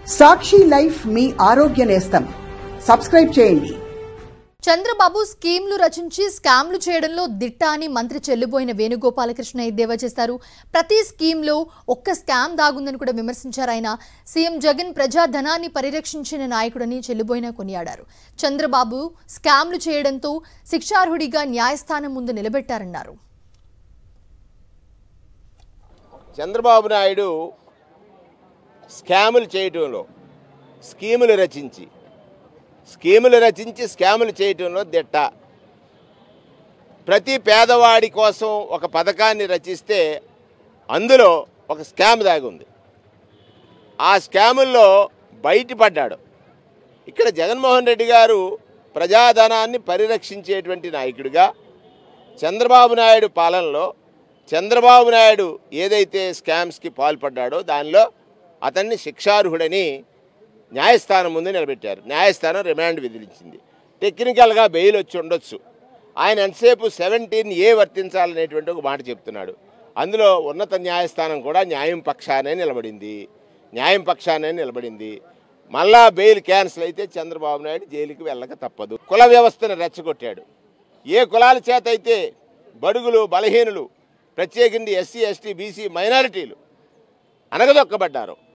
సాక్షి life మీ ఆరోగ్య నేస్తం. Subscribe చేయండి. చంద్రబాబు స్కీమ్లు రచించి స్కామ్లు చేయడంలో దిట్ట అని మంత్రి చెల్లుబోయిన వేణుగోపాలకృష్ణ ఎద్దేవా చేశారు. ప్రతి స్కీమ్లో ఒక్క స్కామ్ దాగుందని కూడా విమర్శించారు ఆయన. సీఎం జగన్ ప్రజాధనాన్ని పరిరక్షించిన నాయకుడని చెల్లుబోయిన కొనియాడారు. చంద్రబాబు స్కామ్లు చేయడంతో శిక్షార్హుడిగా న్యాయస్థానం ముందు నిలబెట్టారన్నారు. చంద్రబాబు నాయుడు స్కాములు చేయటంలో స్కీములు రచించి స్కాములు చేయటంలో దిట్ట. ప్రతి పేదవాడి కోసం ఒక పథకాన్ని రచిస్తే అందులో ఒక స్కామ్ దాగి ఉంది. ఆ స్కాముల్లో బయటపడ్డాడు. ఇక్కడ జగన్మోహన్ రెడ్డి గారు ప్రజాధనాన్ని పరిరక్షించేటువంటి నాయకుడిగా చంద్రబాబు నాయుడు పాలనలో చంద్రబాబు నాయుడు ఏదైతే స్కామ్స్కి పాల్పడ్డాడో దానిలో అతన్ని శిక్షార్హుడని న్యాయస్థానం ముందు నిలబెట్టారు. న్యాయస్థానం రిమాండ్ విధించింది. టెక్నికల్గా బెయిల్ వచ్చి ఉండొచ్చు. ఆయన ఎంతసేపు 17A వర్తించాలనేటువంటి ఒక మాట చెప్తున్నాడు. అందులో ఉన్నత న్యాయస్థానం కూడా న్యాయం పక్షానే నిలబడింది. మళ్ళా బెయిల్ క్యాన్సిల్ అయితే చంద్రబాబు నాయుడు జైలుకి వెళ్ళక తప్పదు. కుల వ్యవస్థను రెచ్చగొట్టాడు. ఏ కులాల చేత అయితే బడుగులు బలహీనులు ప్రత్యేకించి SC, ST, BC మైనారిటీలు అనగదొక్కబడ్డారు.